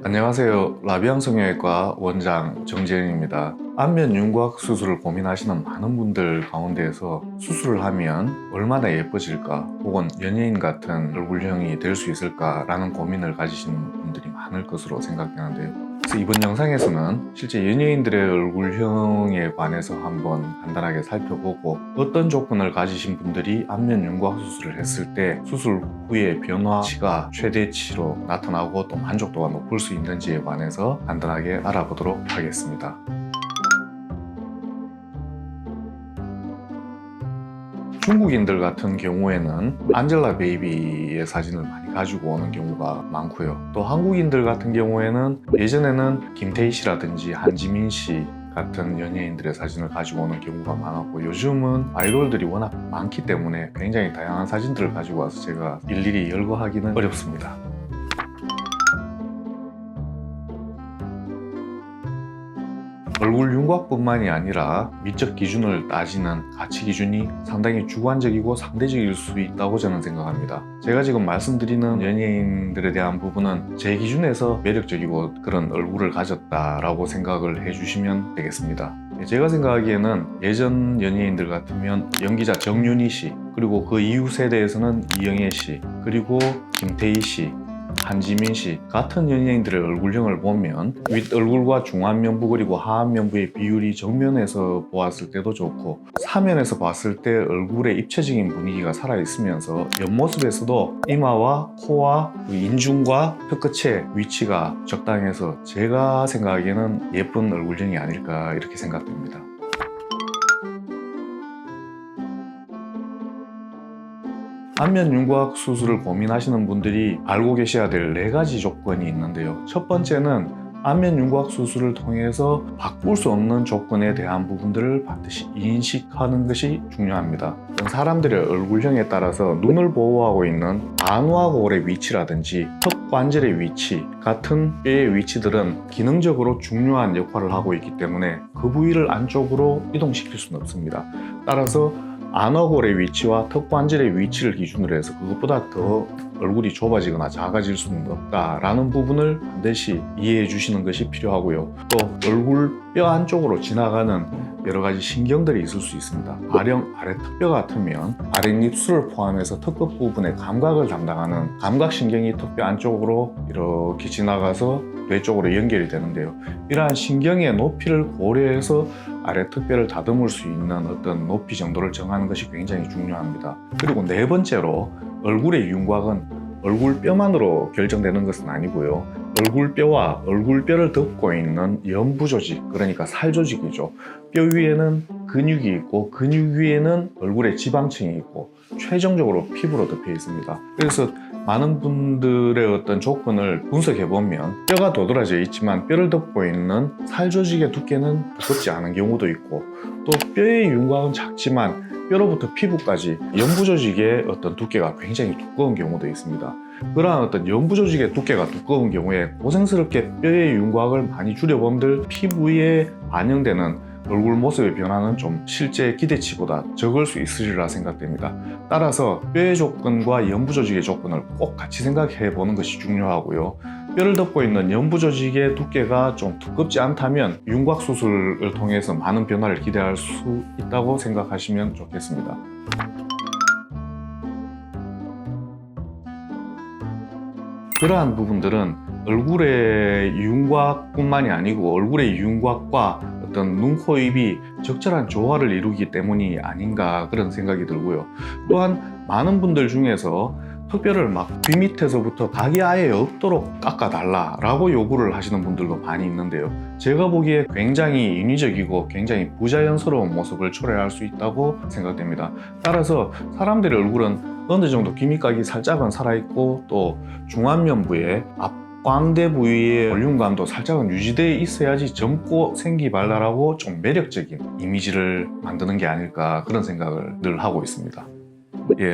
안녕하세요. 라비앙 성형외과 원장 정재영입니다. 안면 윤곽 수술을 고민하시는 많은 분들 가운데에서 수술을 하면 얼마나 예뻐질까 혹은 연예인 같은 얼굴형이 될 수 있을까 라는 고민을 가지시는 분들이 많을 것으로 생각되는데요. 그래서 이번 영상에서는 실제 연예인들의 얼굴형에 관해서 한번 간단하게 살펴보고 어떤 조건을 가지신 분들이 안면 윤곽 수술을 했을 때 수술 후의 변화치가 최대치로 나타나고 또 만족도가 높을 수 있는지에 관해서 간단하게 알아보도록 하겠습니다. 중국인들 같은 경우에는 안젤라 베이비의 사진을 많이 가지고 오는 경우가 많고요. 또 한국인들 같은 경우에는 예전에는 김태희 씨라든지 한지민 씨 같은 연예인들의 사진을 가지고 오는 경우가 많았고, 요즘은 아이돌들이 워낙 많기 때문에 굉장히 다양한 사진들을 가지고 와서 제가 일일이 열거하기는 어렵습니다. 얼굴 윤곽뿐만이 아니라 미적 기준을 따지는 가치 기준이 상당히 주관적이고 상대적일 수 있다고 저는 생각합니다. 제가 지금 말씀드리는 연예인들에 대한 부분은 제 기준에서 매력적이고 그런 얼굴을 가졌다라고 생각을 해주시면 되겠습니다. 제가 생각하기에는 예전 연예인들 같으면 연기자 정윤희 씨, 그리고 그 이후 세대에서는 이영애 씨, 그리고 김태희 씨, 한지민 씨 같은 연예인들의 얼굴형을 보면 윗얼굴과 중안면부 그리고 하안면부의 비율이 정면에서 보았을 때도 좋고, 사면에서 봤을 때 얼굴의 입체적인 분위기가 살아있으면서 옆모습에서도 이마와 코와 인중과 혀끝의 위치가 적당해서 제가 생각하기에는 예쁜 얼굴형이 아닐까 이렇게 생각됩니다. 안면 윤곽 수술을 고민하시는 분들이 알고 계셔야 될 4가지 조건이 있는데요. 첫 번째는 안면 윤곽 수술을 통해서 바꿀 수 없는 조건에 대한 부분들을 반드시 인식하는 것이 중요합니다. 사람들의 얼굴형에 따라서 눈을 보호하고 있는 안과골의 위치라든지 턱 관절의 위치 같은 뼈의 위치들은 기능적으로 중요한 역할을 하고 있기 때문에 그 부위를 안쪽으로 이동시킬 수는 없습니다. 따라서 안어골의 위치와 턱관절의 위치를 기준으로 해서 그것보다 더 얼굴이 좁아지거나 작아질 수는 없다라는 부분을 반드시 이해해 주시는 것이 필요하고요. 또 얼굴 뼈 안쪽으로 지나가는 여러 가지 신경들이 있을 수 있습니다. 가령 아래턱뼈 같으면 아랫입술을 포함해서 턱끝 부분의 감각을 담당하는 감각신경이 턱뼈 안쪽으로 이렇게 지나가서 뇌 쪽으로 연결이 되는데요. 이러한 신경의 높이를 고려해서 아래턱뼈를 다듬을 수 있는 어떤 높이 정도를 정하는 것이 굉장히 중요합니다. 그리고 4번째로 얼굴의 윤곽은 얼굴뼈만으로 결정되는 것은 아니고요. 얼굴뼈와 얼굴뼈를 덮고 있는 연부 조직, 그러니까 살 조직이죠. 뼈 위에는 근육이 있고 근육 위에는 얼굴의 지방층이 있고 최종적으로 피부로 덮여 있습니다. 그래서 많은 분들의 어떤 조건을 분석해 보면 뼈가 도드라져 있지만 뼈를 덮고 있는 살 조직의 두께는 두껍지 않은 경우도 있고, 또 뼈의 윤곽은 작지만 뼈로부터 피부까지 연부 조직의 어떤 두께가 굉장히 두꺼운 경우도 있습니다. 그러한 어떤 연부 조직의 두께가 두꺼운 경우에 고생스럽게 뼈의 윤곽을 많이 줄여본들 피부에 반영되는 얼굴 모습의 변화는 좀 실제 기대치보다 적을 수 있으리라 생각됩니다. 따라서 뼈의 조건과 연부 조직의 조건을 꼭 같이 생각해 보는 것이 중요하고요. 뼈를 덮고 있는 연부 조직의 두께가 좀 두껍지 않다면 윤곽 수술을 통해서 많은 변화를 기대할 수 있다고 생각하시면 좋겠습니다. 그러한 부분들은 얼굴의 윤곽뿐만이 아니고 얼굴의 윤곽과 어떤 눈, 코, 입이 적절한 조화를 이루기 때문이 아닌가 그런 생각이 들고요. 또한 많은 분들 중에서 턱뼈를 막 귀 밑에서부터 각이 아예 없도록 깎아달라 라고 요구를 하시는 분들도 많이 있는데요. 제가 보기에 굉장히 인위적이고 굉장히 부자연스러운 모습을 초래할 수 있다고 생각됩니다. 따라서 사람들의 얼굴은 어느 정도 귀 밑각이 살짝은 살아있고 또 중안면부에 광대 부위의 볼륨감도 살짝은 유지되어 있어야지 젊고 생기발랄하고 좀 매력적인 이미지를 만드는 게 아닐까 그런 생각을 늘 하고 있습니다.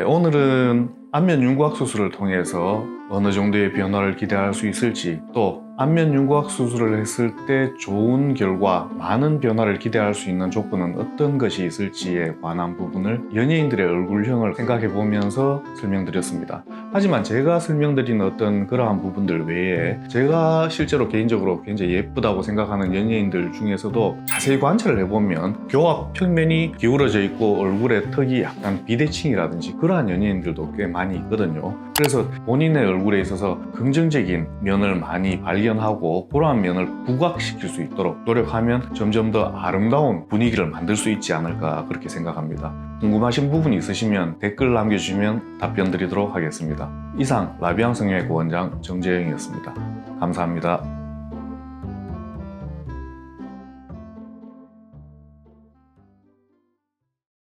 오늘은 안면 윤곽 수술을 통해서 어느 정도의 변화를 기대할 수 있을지, 또 안면 윤곽 수술을 했을 때 좋은 결과, 많은 변화를 기대할 수 있는 조건은 어떤 것이 있을지에 관한 부분을 연예인들의 얼굴형을 생각해 보면서 설명드렸습니다. 하지만 제가 설명드린 어떤 그러한 부분들 외에 제가 실제로 개인적으로 굉장히 예쁘다고 생각하는 연예인들 중에서도 자세히 관찰을 해보면 교합 평면이 기울어져 있고 얼굴에 턱이 약간 비대칭이라든지 그러한 연예인들도 꽤 많이 있거든요. 그래서 본인의 얼굴에 있어서 긍정적인 면을 많이 발견하고 그러한 면을 부각시킬 수 있도록 노력하면 점점 더 아름다운 분위기를 만들 수 있지 않을까 그렇게 생각합니다. 궁금하신 부분이 있으시면 댓글 남겨주시면 답변 드리도록 하겠습니다. 이상 라비앙 성형외과 원장 정재영이었습니다. 감사합니다.